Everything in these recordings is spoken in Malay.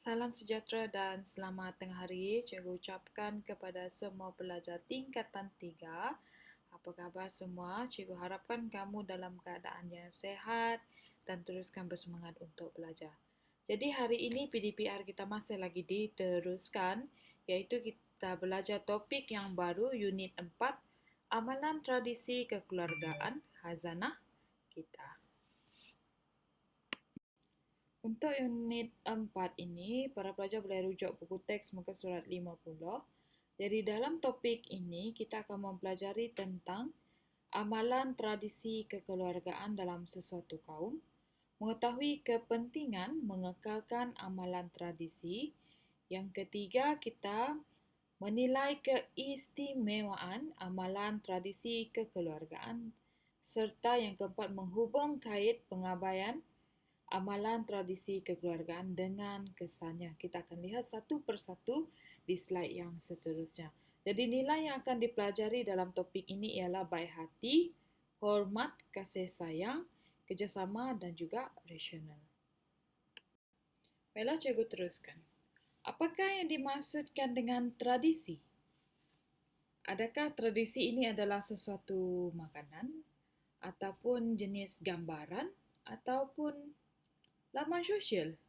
Salam sejahtera dan selamat tengah hari. Cikgu ucapkan kepada semua pelajar tingkatan 3. Apa khabar semua? Cikgu harapkan kamu dalam keadaan yang sehat dan teruskan bersemangat untuk belajar. Jadi hari ini PDPR kita masih lagi diteruskan, iaitu kita belajar topik yang baru, Unit 4, Amalan Tradisi Kekeluargaan Khazanah kita. Untuk unit 4 ini, para pelajar boleh rujuk buku teks muka surat 50. Jadi dalam topik ini, kita akan mempelajari tentang amalan tradisi kekeluargaan dalam sesuatu kaum, mengetahui kepentingan mengekalkan amalan tradisi. Yang ketiga, kita menilai keistimewaan amalan tradisi kekeluargaan, serta yang keempat, menghubung kait pengabaian amalan tradisi kekeluargaan dengan kesannya. Kita akan lihat satu persatu di slide yang seterusnya. Jadi nilai yang akan dipelajari dalam topik ini ialah baik hati, hormat, kasih sayang, kerjasama dan juga rasional. Baiklah, cikgu teruskan. Apakah yang dimaksudkan dengan tradisi? Adakah tradisi ini adalah sesuatu makanan ataupun jenis gambaran ataupun laman sosial?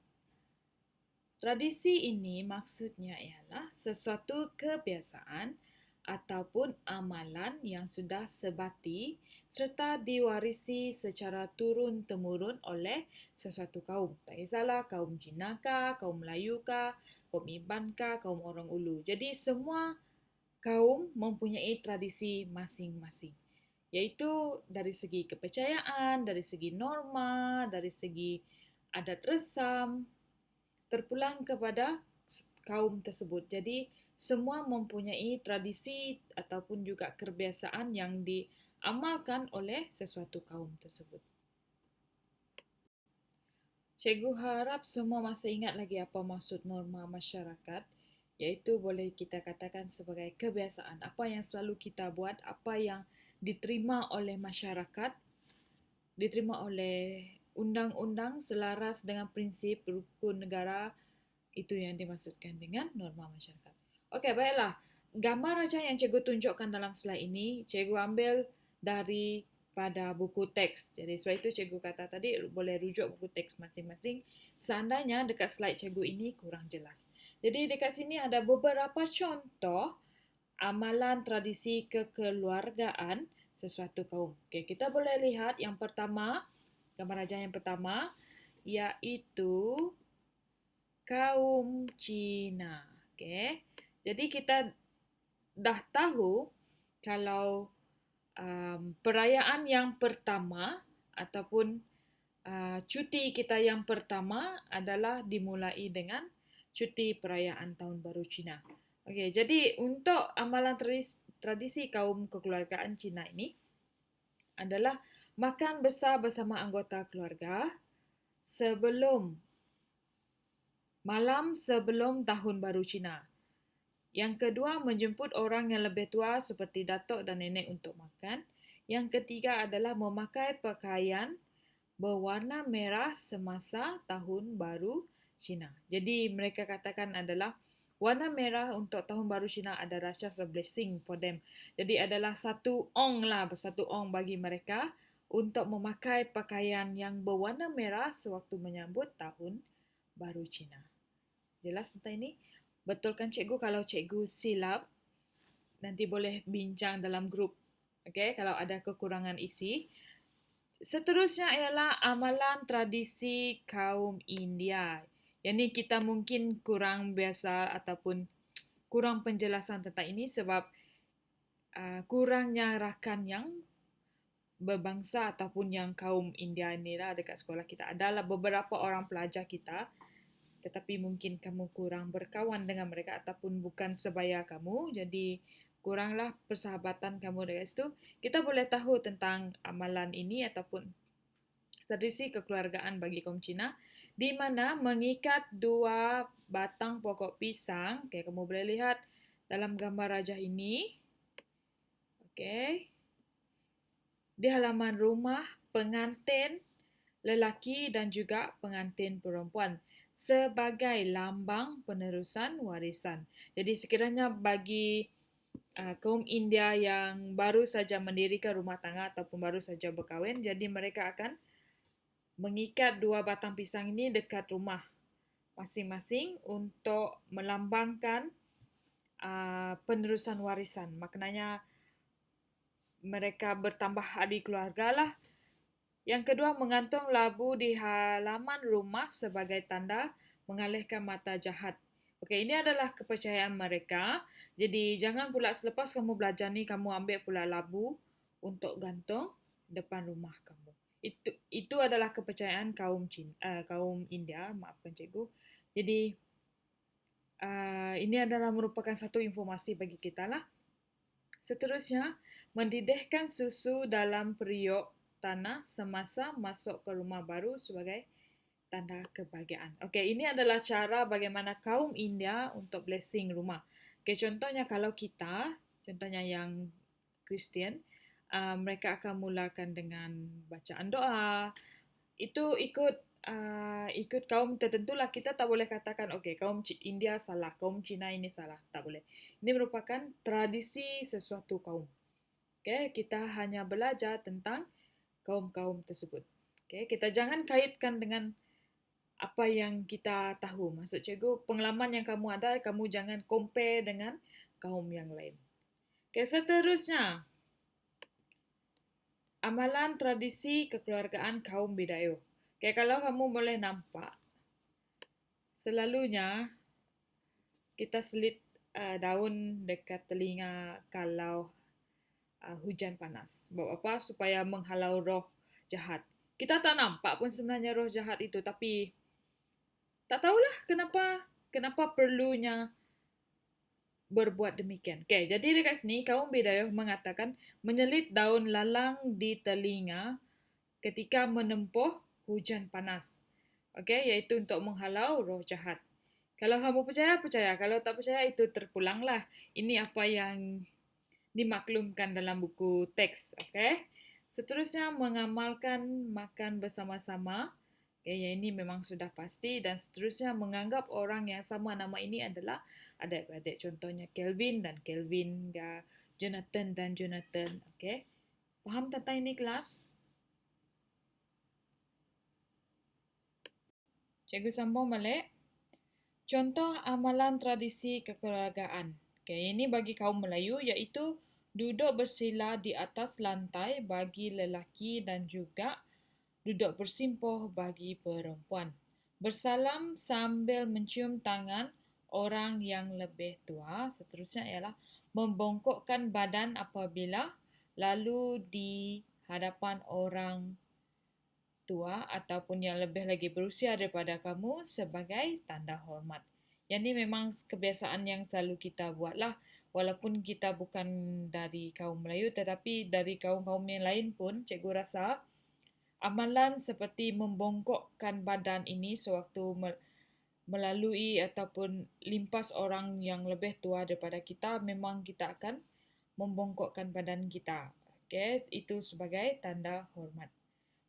Tradisi ini maksudnya ialah sesuatu kebiasaan ataupun amalan yang sudah sebati serta diwarisi secara turun-temurun oleh sesuatu kaum. Tak kisahlah kaum Cina kah, kaum Melayu kah, kaum Iban kah, kaum orang Ulu. Jadi semua kaum mempunyai tradisi masing-masing. Iaitu dari segi kepercayaan, dari segi norma, dari segi adat resam, terpulang kepada kaum tersebut. Jadi semua mempunyai tradisi ataupun juga kebiasaan yang diamalkan oleh sesuatu kaum tersebut. Cikgu harap semua masih ingat lagi apa maksud norma masyarakat, iaitu boleh kita katakan sebagai kebiasaan. Apa yang selalu kita buat, apa yang diterima oleh masyarakat, diterima oleh undang-undang selaras dengan prinsip rukun negara, itu yang dimaksudkan dengan norma masyarakat. Okey, baiklah. Gambar raja yang cikgu tunjukkan dalam slide ini, cikgu ambil daripada buku teks. Jadi sebab itu cikgu kata tadi boleh rujuk buku teks masing-masing. Seandainya dekat slide cikgu ini kurang jelas. Jadi dekat sini ada beberapa contoh amalan tradisi kekeluargaan sesuatu kaum. Okey, kita boleh lihat yang pertama, gambar raja yang pertama, iaitu kaum Cina. Okay. Jadi kita dah tahu kalau perayaan yang pertama ataupun cuti kita yang pertama adalah dimulai dengan cuti perayaan Tahun Baru Cina. Okay, jadi untuk amalan tradisi kaum kekeluargaan Cina ini adalah makan besar bersama anggota keluarga malam sebelum Tahun Baru Cina. Yang kedua, menjemput orang yang lebih tua seperti datuk dan nenek untuk makan. Yang ketiga adalah memakai pakaian berwarna merah semasa Tahun Baru Cina. Jadi mereka katakan adalah warna merah untuk Tahun Baru Cina adalah just a blessing for them. Jadi adalah satu ong bagi mereka untuk memakai pakaian yang berwarna merah sewaktu menyambut Tahun Baru Cina. Jelas tentang ini? Betulkan cikgu? Kalau cikgu silap, nanti boleh bincang dalam grup. Okay? Kalau ada kekurangan isi. Seterusnya ialah amalan tradisi kaum India. Yang ni kita mungkin kurang biasa ataupun kurang penjelasan tentang ini sebab kurangnya rakan yang berbangsa ataupun yang kaum India ni lah dekat sekolah kita. Adalah beberapa orang pelajar kita, tetapi mungkin kamu kurang berkawan dengan mereka ataupun bukan sebaya kamu, jadi kuranglah persahabatan kamu dengan situ. Kita boleh tahu tentang amalan ini ataupun tradisi kekeluargaan bagi kaum Cina, di mana mengikat 2 batang pokok pisang. Okay, kamu boleh lihat dalam gambar rajah ini. Okay. Di halaman rumah pengantin lelaki dan juga pengantin perempuan. sebagai lambang penerusan warisan. Jadi sekiranya bagi kaum India yang baru saja mendirikan rumah tangga ataupun baru saja berkahwin, jadi mereka akan mengikat dua batang pisang ini dekat rumah masing-masing untuk melambangkan penerusan warisan. Maknanya mereka bertambah ahli keluarga lah. Yang kedua, menggantung labu di halaman rumah sebagai tanda mengalihkan mata jahat. Okey, ini adalah kepercayaan mereka. Jadi jangan pula selepas kamu belajar ni kamu ambil pula labu untuk gantung depan rumah kamu. Itu adalah kepercayaan kaum India, maafkan cikgu. Jadi ini adalah merupakan satu informasi bagi kita lah. Seterusnya, mendidihkan susu dalam periuk tanah semasa masuk ke rumah baru sebagai tanda kebahagiaan. Okey, ini adalah cara bagaimana kaum India untuk blessing rumah. Okey, contohnya kalau kita, contohnya yang Kristian, mereka akan mulakan dengan bacaan doa. Itu ikut kaum tertentulah. Kita tak boleh katakan okey kaum India salah, kaum Cina ini salah, tak boleh. Ini merupakan tradisi sesuatu kaum. Okey, kita hanya belajar tentang kaum-kaum tersebut. Okey, kita jangan kaitkan dengan apa yang kita tahu. Maksud cikgu, pengalaman yang kamu ada, kamu jangan compare dengan kaum yang lain. Okey, seterusnya, amalan tradisi kekeluargaan kaum Bidayuh. Okay, kalau kamu boleh nampak, selalunya kita selit daun dekat telinga kalau hujan panas. Sebab apa? Supaya menghalau roh jahat. Kita tak nampak pun sebenarnya roh jahat itu, tapi tak tahulah kenapa perlunya berbuat demikian. Okay, jadi dekat sini kaum Bidayuh mengatakan menyelit daun lalang di telinga ketika menempuh hujan panas. Okey, iaitu untuk menghalau roh jahat. Kalau kamu percaya, percaya. Kalau tak percaya, itu terpulanglah. Ini apa yang dimaklumkan dalam buku teks. Okey. Seterusnya, mengamalkan makan bersama-sama. Okay, yang ini memang sudah pasti. Dan seterusnya, menganggap orang yang sama nama ini adalah adik-beradik. Contohnya Kelvin dan Kelvin, Jonathan dan Jonathan. Okey. Faham tentang ini kelas? Cikgu sambung balik. Contoh amalan tradisi kekeluargaan. Okay, ini bagi kaum Melayu iaitu duduk bersila di atas lantai bagi lelaki dan juga duduk bersimpuh bagi perempuan. Bersalam sambil mencium tangan orang yang lebih tua. Seterusnya ialah membongkokkan badan apabila lalu di hadapan orang tua ataupun yang lebih lagi berusia daripada kamu sebagai tanda hormat. Yang ini memang kebiasaan yang selalu kita buatlah. Walaupun kita bukan dari kaum Melayu tetapi dari kaum-kaum yang lain pun cikgu rasa amalan seperti membongkokkan badan ini sewaktu melalui ataupun limpas orang yang lebih tua daripada kita, memang kita akan membongkokkan badan kita. Okay, itu sebagai tanda hormat.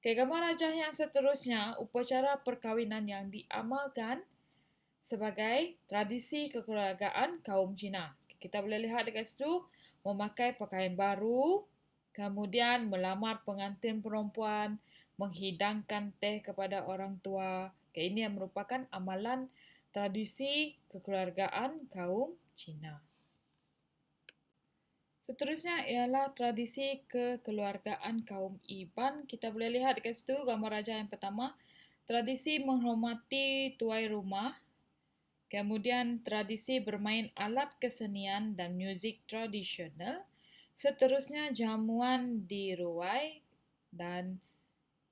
Okay, gambar rajah yang seterusnya, upacara perkahwinan yang diamalkan sebagai tradisi kekeluargaan kaum Cina. Kita boleh lihat dekat situ, memakai pakaian baru, kemudian melamar pengantin perempuan, menghidangkan teh kepada orang tua. Okay, ini yang merupakan amalan tradisi kekeluargaan kaum Cina. Seterusnya ialah tradisi kekeluargaan kaum Iban. Kita boleh lihat dekat situ gambar raja yang pertama. Tradisi menghormati tuai rumah. Kemudian tradisi bermain alat kesenian dan muzik tradisional. Seterusnya jamuan diruai dan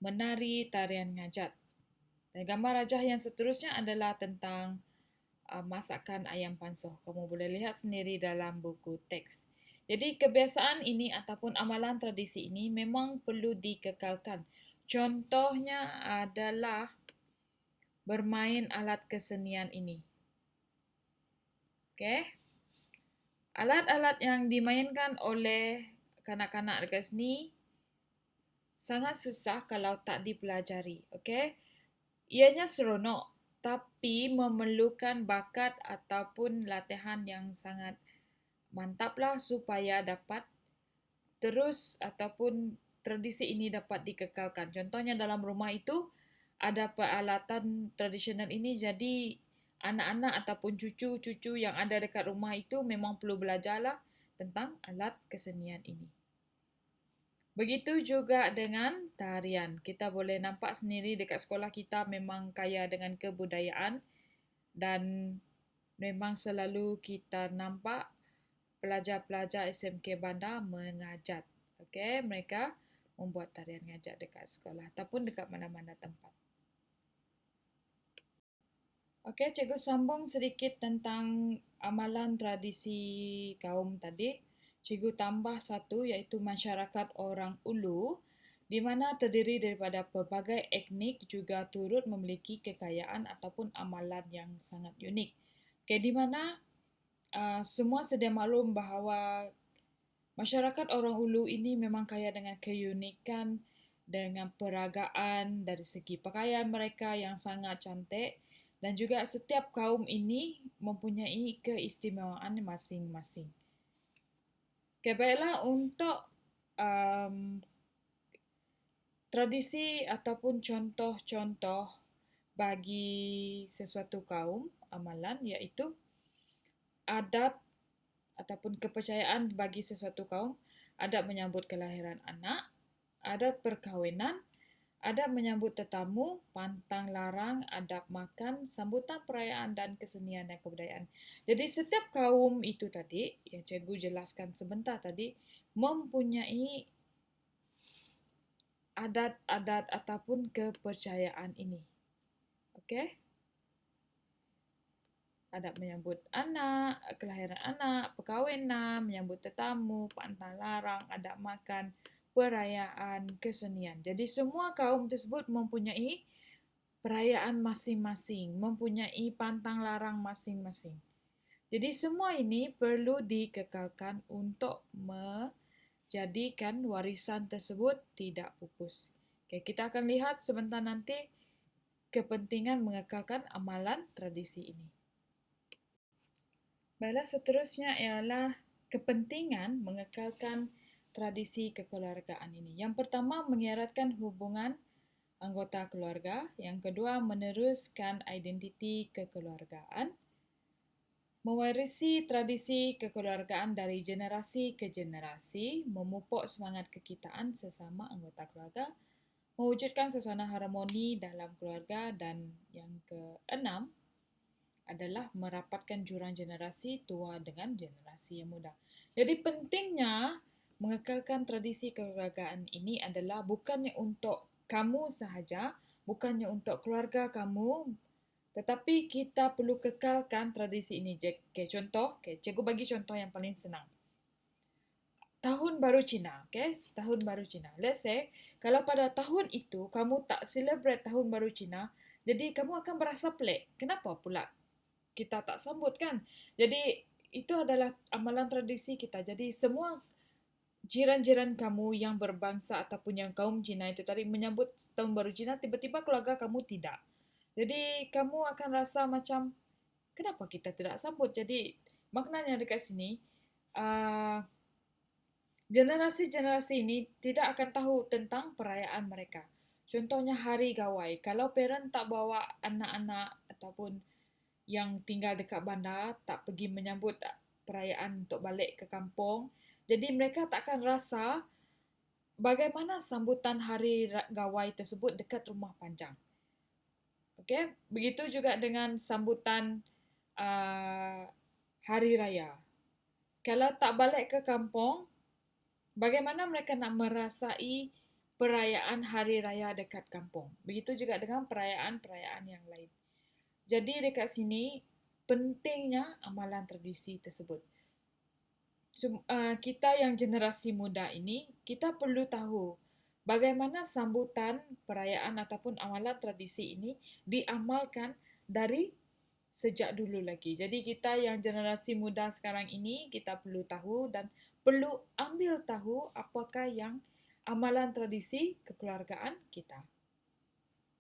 menari tarian ngajat. Dan gambar rajah yang seterusnya adalah tentang masakan ayam pansuh. Kamu boleh lihat sendiri dalam buku teks. Jadi kebiasaan ini ataupun amalan tradisi ini memang perlu dikekalkan. Contohnya adalah bermain alat kesenian ini. Okey. Alat-alat yang dimainkan oleh kanak-kanak dekat sini sangat susah kalau tak dipelajari. Okey. Ianya seronok. tapi memerlukan bakat ataupun latihan yang sangat mantaplah supaya dapat terus ataupun tradisi ini dapat dikekalkan. Contohnya dalam rumah itu ada peralatan tradisional ini, jadi anak-anak ataupun cucu-cucu yang ada dekat rumah itu memang perlu belajarlah tentang alat kesenian ini. Begitu juga dengan tarian. Kita boleh nampak sendiri dekat sekolah kita memang kaya dengan kebudayaan dan memang selalu kita nampak pelajar-pelajar SMK Bandar mengajar. Okey, mereka membuat tarian ngajar dekat sekolah ataupun dekat mana-mana tempat. Okey, cikgu sambung sedikit tentang amalan tradisi kaum tadi. Cikgu tambah satu iaitu masyarakat orang Ulu di mana terdiri daripada pelbagai etnik juga turut memiliki kekayaan ataupun amalan yang sangat unik. Okey, di mana semua sedia maklum bahawa masyarakat orang Ulu ini memang kaya dengan keunikan, dengan peragaan dari segi pakaian mereka yang sangat cantik dan juga setiap kaum ini mempunyai keistimewaan masing-masing. Okay, baiklah untuk tradisi ataupun contoh-contoh bagi sesuatu kaum amalan iaitu adat ataupun kepercayaan bagi sesuatu kaum, adat menyambut kelahiran anak, adat perkahwinan, adat menyambut tetamu, pantang larang, adab makan, sambutan perayaan dan kesenian dan kebudayaan. Jadi setiap kaum itu tadi, yang cikgu jelaskan sebentar tadi, mempunyai adat-adat ataupun kepercayaan ini. Okey? Adat menyambut anak, kelahiran anak, perkahwinan, menyambut tetamu, pantang larang, adab makan, perayaan, kesenian. Jadi semua kaum tersebut mempunyai perayaan masing-masing, mempunyai pantang larang masing-masing. Jadi semua ini perlu dikekalkan untuk menjadikan warisan tersebut tidak pupus. Okay, kita akan lihat sebentar nanti kepentingan mengekalkan amalan tradisi ini. Baiklah, seterusnya ialah kepentingan mengekalkan tradisi kekeluargaan ini. Yang pertama, mengeratkan hubungan anggota keluarga. Yang kedua, meneruskan identiti kekeluargaan. Mewarisi tradisi kekeluargaan dari generasi ke generasi, memupuk semangat kekitaan sesama anggota keluarga, mewujudkan suasana harmoni dalam keluarga, dan yang keenam adalah merapatkan jurang generasi tua dengan generasi yang muda. Jadi pentingnya mengekalkan tradisi kekeluargaan ini adalah bukannya untuk kamu sahaja, bukannya untuk keluarga kamu, tetapi kita perlu kekalkan tradisi ini. Okay, contoh, cikgu bagi contoh yang paling senang. Tahun Baru Cina, Tahun Baru Cina. Let's say, kalau pada tahun itu kamu tak celebrate Tahun Baru Cina, jadi kamu akan berasa pelik. Kenapa pula kita tak sambut, kan? Jadi itu adalah amalan tradisi kita. Jadi semua jiran-jiran kamu yang berbangsa ataupun yang kaum Cina itu tadi menyambut Tahun Baru Cina, tiba-tiba keluarga kamu tidak. Jadi kamu akan rasa macam kenapa kita tidak sambut? Jadi maknanya dekat sini generasi-generasi ini tidak akan tahu tentang perayaan mereka. Contohnya Hari Gawai. Kalau parent tak bawa anak-anak ataupun yang tinggal dekat bandar tak pergi menyambut perayaan untuk balik ke kampung, jadi mereka tak akan rasa bagaimana sambutan Hari Gawai tersebut dekat rumah panjang. Okey, begitu juga dengan sambutan Hari Raya. Kalau tak balik ke kampung, bagaimana mereka nak merasai perayaan Hari Raya dekat kampung? Begitu juga dengan perayaan-perayaan yang lain. Jadi dekat sini pentingnya amalan tradisi tersebut. Kita yang generasi muda ini, kita perlu tahu bagaimana sambutan perayaan ataupun amalan tradisi ini diamalkan dari sejak dulu lagi. Jadi kita yang generasi muda sekarang ini, kita perlu tahu dan perlu ambil tahu apakah yang amalan tradisi kekeluargaan kita.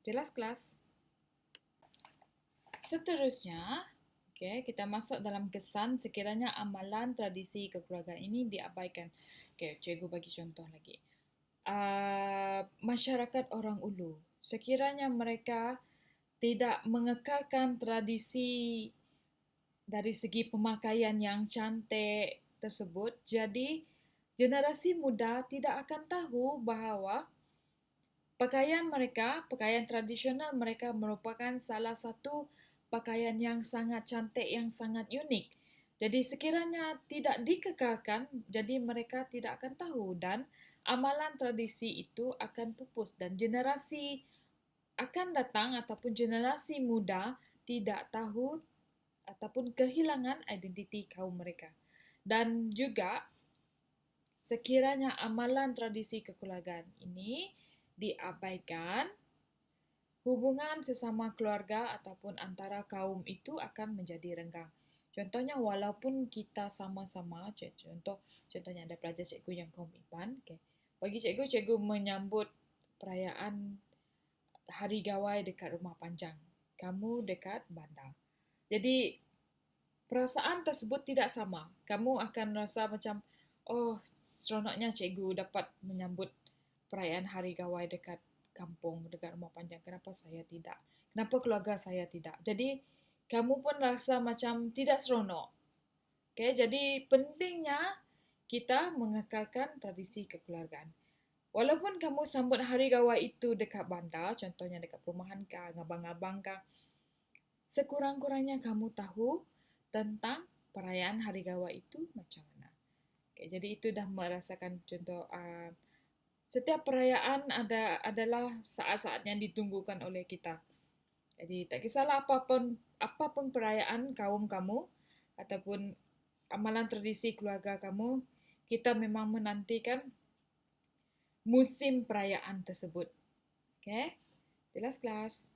Jelas, kelas? Seterusnya, kita masuk dalam kesan sekiranya amalan tradisi kekeluargaan ini diabaikan. Cikgu bagi contoh lagi. Masyarakat orang Ulu, sekiranya mereka tidak mengekalkan tradisi dari segi pemakaian yang cantik tersebut, jadi generasi muda tidak akan tahu bahawa pakaian mereka, pakaian tradisional mereka merupakan salah satu pakaian yang sangat cantik, yang sangat unik. Jadi sekiranya tidak dikekalkan, jadi mereka tidak akan tahu dan amalan tradisi itu akan pupus dan generasi akan datang ataupun generasi muda tidak tahu ataupun kehilangan identiti kaum mereka. Dan juga sekiranya amalan tradisi kekeluargaan ini diabaikan, hubungan sesama keluarga ataupun antara kaum itu akan menjadi renggang. Contohnya, walaupun kita sama-sama, contohnya ada pelajar cikgu yang kaum Iban, bagi cikgu, cikgu menyambut perayaan Hari Gawai dekat Rumah Panjang. Kamu dekat bandar. Jadi, perasaan tersebut tidak sama. Kamu akan rasa macam, oh, seronoknya cikgu dapat menyambut perayaan Hari Gawai dekat kampung, dekat Rumah Panjang. Kenapa saya tidak? Kenapa keluarga saya tidak? Jadi, kamu pun rasa macam tidak seronok. Jadi pentingnya kita mengekalkan tradisi kekeluargaan. Walaupun kamu sambut Hari Gawai itu dekat bandar, contohnya dekat perumahan kah, ngabang-ngabang kah, sekurang-kurangnya kamu tahu tentang perayaan Hari Gawai itu macam mana. Jadi itu dah merasakan contoh setiap perayaan adalah saat-saat yang ditunggukan oleh kita. Jadi tak kisahlah apapun perayaan kaum kamu ataupun amalan tradisi keluarga kamu, kita memang menantikan musim perayaan tersebut. Jelas kelas?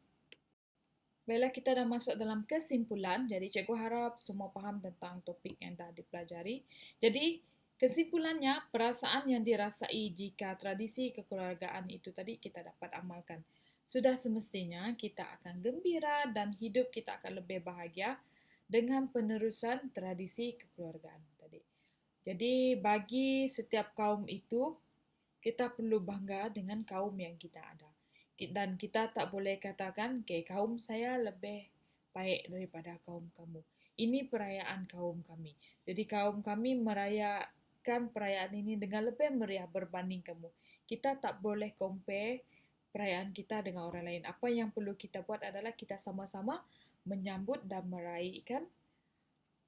Baiklah, kita dah masuk dalam kesimpulan. Jadi cikgu harap semua faham tentang topik yang dah dipelajari. Jadi kesimpulannya, perasaan yang dirasai jika tradisi kekeluargaan itu tadi kita dapat amalkan. Sudah semestinya kita akan gembira dan hidup kita akan lebih bahagia dengan penerusan tradisi kekeluargaan tadi. Jadi bagi setiap kaum itu, kita perlu bangga dengan kaum yang kita ada. Dan kita tak boleh katakan, kaum saya lebih baik daripada kaum kamu. Ini perayaan kaum kami. Jadi kaum kami merayakan perayaan ini dengan lebih meriah berbanding kamu. Kita tak boleh compare perayaan kita dengan orang lain. Apa yang perlu kita buat adalah kita sama-sama menyambut dan meraihkan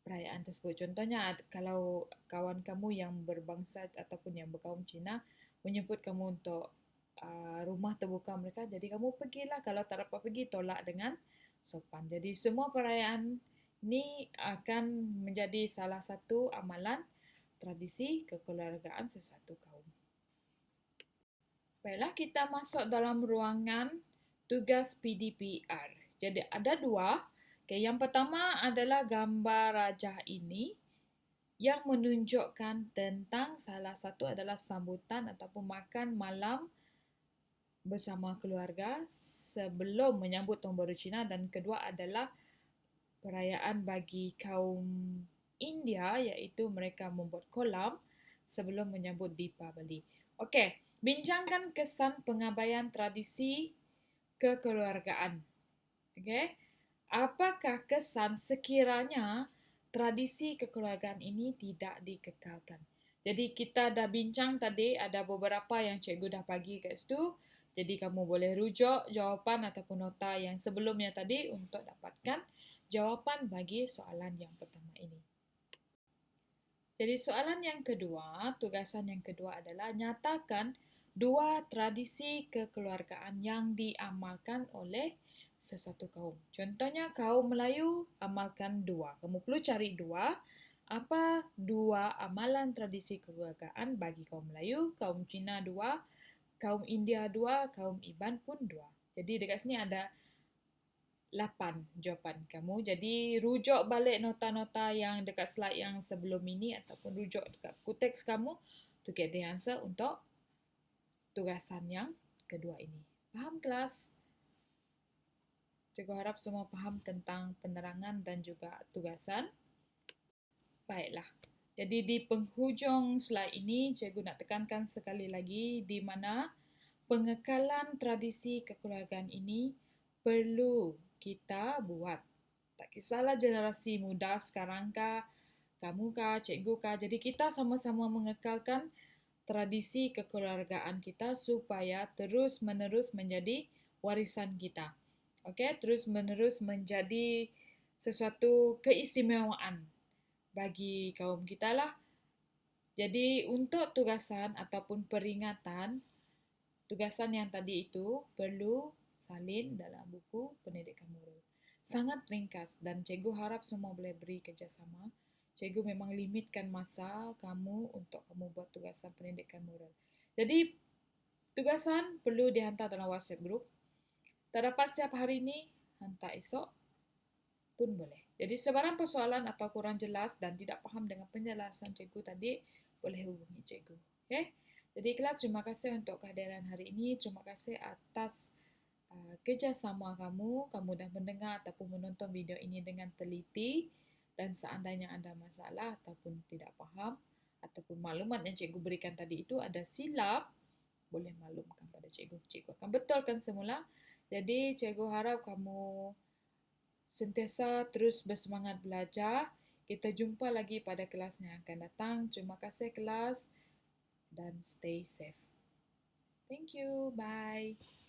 perayaan tersebut. Contohnya, kalau kawan kamu yang berbangsa ataupun yang berkaum Cina menyebut kamu untuk rumah terbuka mereka, jadi kamu pergilah. Kalau tak dapat pergi, tolak dengan sopan. Jadi semua perayaan ini akan menjadi salah satu amalan tradisi kekeluargaan sesuatu kaum. Baiklah, kita masuk dalam ruangan tugas PDPR. Jadi ada dua. Yang pertama adalah gambar rajah ini yang menunjukkan tentang salah satu adalah sambutan ataupun makan malam bersama keluarga sebelum menyambut Tahun Baru Cina, dan kedua adalah perayaan bagi kaum India, iaitu mereka membuat kolam sebelum menyambut Deepavali. Bincangkan kesan pengabaian tradisi kekeluargaan. Apakah kesan sekiranya tradisi kekeluargaan ini tidak dikekalkan? Jadi kita dah bincang tadi, ada beberapa yang cikgu dah bagi kat situ. Jadi kamu boleh rujuk jawapan ataupun nota yang sebelumnya tadi untuk dapatkan jawapan bagi soalan yang pertama ini. Jadi soalan yang kedua, tugasan yang kedua adalah nyatakan dua tradisi kekeluargaan yang diamalkan oleh sesuatu kaum. Contohnya kaum Melayu amalkan dua. Kamu perlu cari dua. Apa dua amalan tradisi kekeluargaan bagi kaum Melayu, kaum Cina dua, kaum India dua, kaum Iban pun dua. Jadi dekat sini ada 8 jawapan kamu. Jadi rujuk balik nota-nota yang dekat slide yang sebelum ini ataupun rujuk dekat buku teks kamu to get the answer untuk tugasan yang kedua ini. Faham kelas? Cikgu harap semua faham tentang penerangan dan juga tugasan. Baiklah. Jadi di penghujung slide ini, cikgu nak tekankan sekali lagi di mana pengekalan tradisi kekeluargaan ini perlu kita buat. Tak kisahlah generasi muda sekarang kah, kamu kah, cikgu kah. Jadi kita sama-sama mengekalkan tradisi kekeluargaan kita supaya terus-menerus menjadi warisan kita. Okey, terus-menerus menjadi sesuatu keistimewaan bagi kaum kita lah. Jadi untuk tugasan ataupun peringatan, tugasan yang tadi itu perlu salin dalam buku pendidikan moral. Sangat ringkas dan cikgu harap semua boleh beri kerjasama. Cikgu memang limitkan masa kamu untuk kamu buat tugasan pendidikan moral. Jadi tugasan perlu dihantar dalam WhatsApp group. Tak dapat siap hari ini, hantar esok pun boleh. Jadi sebarang persoalan atau kurang jelas dan tidak faham dengan penjelasan cikgu tadi, boleh hubungi cikgu. Okay? Jadi kelas, terima kasih untuk kehadiran hari ini. Terima kasih atas kerjasama kamu. Kamu dah mendengar ataupun menonton video ini dengan teliti. Dan seandainya anda masalah ataupun tidak faham, ataupun maklumat yang cikgu berikan tadi itu ada silap, boleh maklumkan pada cikgu. Cikgu akan betulkan semula. Jadi cikgu harap kamu sentiasa terus bersemangat belajar. Kita jumpa lagi pada kelas yang akan datang. Terima kasih kelas dan stay safe. Thank you. Bye.